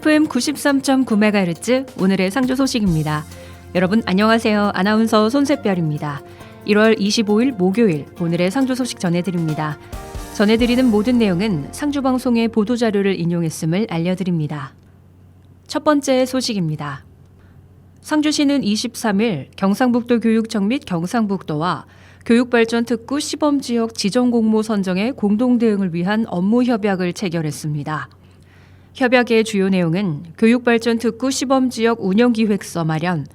FM 93.9MHz 오늘의 상주 소식입니다. 여러분 안녕하세요. 아나운서 손세별입니다. 1월 25일 목요일 오늘의 상주 소식 전해드립니다. 전해드리는 모든 내용은 상주방송의 보도자료를 인용했음을 알려드립니다. 첫 번째 소식입니다. 상주시는 23일 경상북도 교육청 및 경상북도와 교육발전특구 시범지역 지정공모 선정의 공동대응을 위한 업무 협약을 체결했습니다. 협약의 주요 내용은 교육발전특구 시범지역 운영기획서 마련,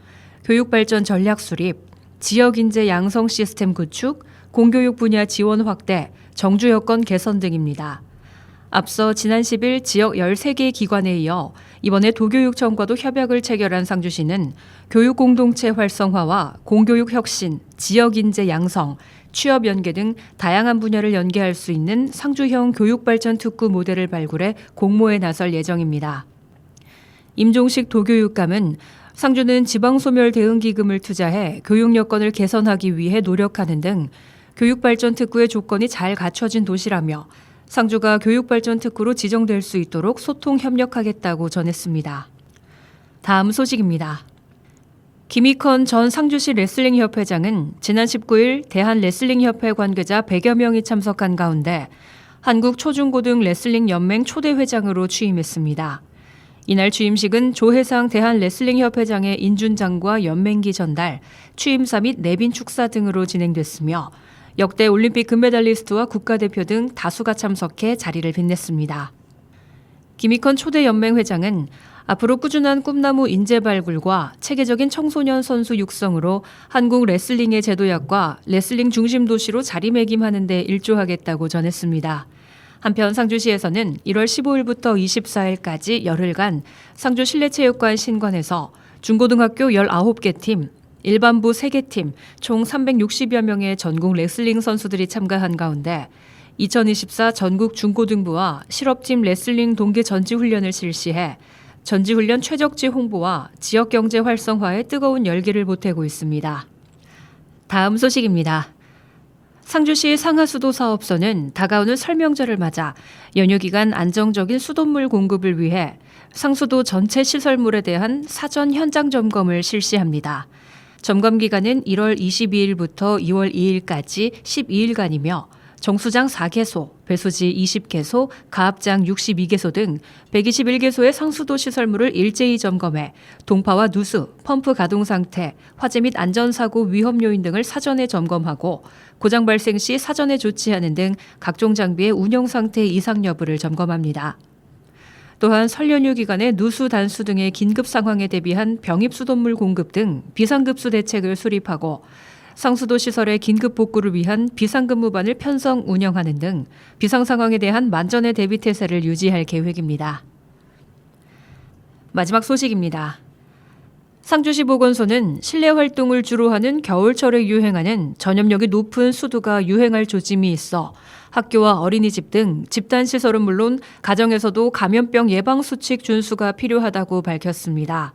교육발전 전략 수립, 지역인재 양성 시스템 구축, 공교육 분야 지원 확대, 정주 여건 개선 등입니다. 앞서 지난 10일 지역 13개 기관에 이어 이번에 도교육청과도 협약을 체결한 상주시는 교육공동체 활성화와 공교육 혁신, 지역인재 양성, 취업 연계 등 다양한 분야를 연계할 수 있는 상주형 교육발전 특구 모델을 발굴해 공모에 나설 예정입니다. 임종식 도교육감은 상주는 지방소멸 대응기금을 투자해 교육 여건을 개선하기 위해 노력하는 등 교육발전 특구의 조건이 잘 갖춰진 도시라며 상주가 교육발전 특구로 지정될 수 있도록 소통 협력하겠다고 전했습니다. 다음 소식입니다. 김익헌 전 상주시 레슬링협회장은 지난 19일 대한레슬링협회 관계자 100여 명이 참석한 가운데 한국초중고등 레슬링연맹 초대회장으로 취임했습니다. 이날 취임식은 조혜상 대한레슬링협회장의 인준장과 연맹기 전달, 취임사 및 내빈 축사 등으로 진행됐으며 역대 올림픽 금메달리스트와 국가대표 등 다수가 참석해 자리를 빛냈습니다. 김익헌 초대연맹 회장은 앞으로 꾸준한 꿈나무 인재 발굴과 체계적인 청소년 선수 육성으로 한국 레슬링의 제도약과 레슬링 중심 도시로 자리매김하는 데 일조하겠다고 전했습니다. 한편 상주시에서는 1월 15일부터 24일까지 열흘간 상주 실내체육관 신관에서 중고등학교 19개 팀, 일반부 3개 팀, 총 360여 명의 전국 레슬링 선수들이 참가한 가운데 2024 전국 중고등부와 실업팀 레슬링 동계 전지훈련을 실시해 전지훈련 최적지 홍보와 지역경제 활성화에 뜨거운 열기를 보태고 있습니다. 다음 소식입니다. 상주시 상하수도 사업소는 다가오는 설명절을 맞아 연휴 기간 안정적인 수돗물 공급을 위해 상수도 전체 시설물에 대한 사전 현장 점검을 실시합니다. 점검 기간은 1월 22일부터 2월 2일까지 12일간이며 정수장 4개소, 배수지 20개소, 가압장 62개소 등 121개소의 상수도 시설물을 일제히 점검해 동파와 누수, 펌프 가동 상태, 화재 및 안전사고 위험 요인 등을 사전에 점검하고 고장 발생 시 사전에 조치하는 등 각종 장비의 운영 상태 이상 여부를 점검합니다. 또한 설 연휴 기간에 누수, 단수 등의 긴급 상황에 대비한 병입 수돗물 공급 등 비상급수 대책을 수립하고 상수도 시설의 긴급 복구를 위한 비상근무반을 편성 운영하는 등 비상 상황에 대한 만전의 대비 태세를 유지할 계획입니다. 마지막 소식입니다. 상주시 보건소는 실내 활동을 주로 하는 겨울철에 유행하는 전염력이 높은 수두가 유행할 조짐이 있어 학교와 어린이집 등 집단시설은 물론 가정에서도 감염병 예방수칙 준수가 필요하다고 밝혔습니다.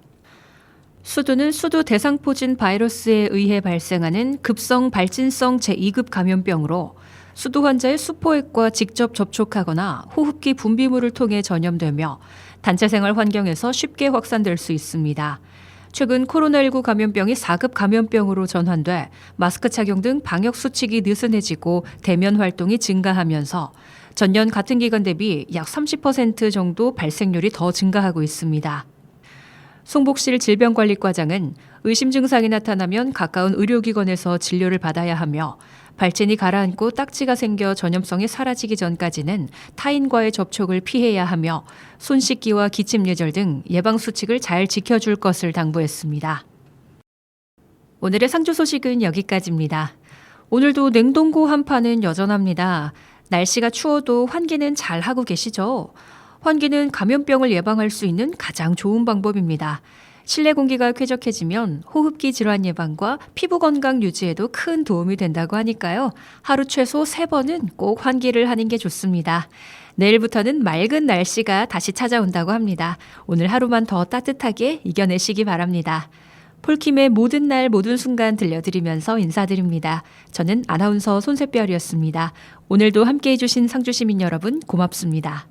수두는 수두 대상포진 바이러스에 의해 발생하는 급성 발진성 제2급 감염병으로 수두 환자의 수포액과 직접 접촉하거나 호흡기 분비물을 통해 전염되며 단체 생활 환경에서 쉽게 확산될 수 있습니다. 최근 코로나19 감염병이 4급 감염병으로 전환돼 마스크 착용 등 방역 수칙이 느슨해지고 대면 활동이 증가하면서 전년 같은 기간 대비 약 30% 정도 발생률이 더 증가하고 있습니다. 송복실 질병관리과장은 의심 증상이 나타나면 가까운 의료기관에서 진료를 받아야 하며 발진이 가라앉고 딱지가 생겨 전염성이 사라지기 전까지는 타인과의 접촉을 피해야 하며 손 씻기와 기침 예절 등 예방수칙을 잘 지켜줄 것을 당부했습니다. 오늘의 상주 소식은 여기까지입니다. 오늘도 냉동고 한파는 여전합니다. 날씨가 추워도 환기는 잘 하고 계시죠? 환기는 감염병을 예방할 수 있는 가장 좋은 방법입니다. 실내 공기가 쾌적해지면 호흡기 질환 예방과 피부 건강 유지에도 큰 도움이 된다고 하니까요. 하루 최소 3번은 꼭 환기를 하는 게 좋습니다. 내일부터는 맑은 날씨가 다시 찾아온다고 합니다. 오늘 하루만 더 따뜻하게 이겨내시기 바랍니다. 폴킴의 모든 날 모든 순간 들려드리면서 인사드립니다. 저는 아나운서 손세별이었습니다. 오늘도 함께해 주신 상주시민 여러분 고맙습니다.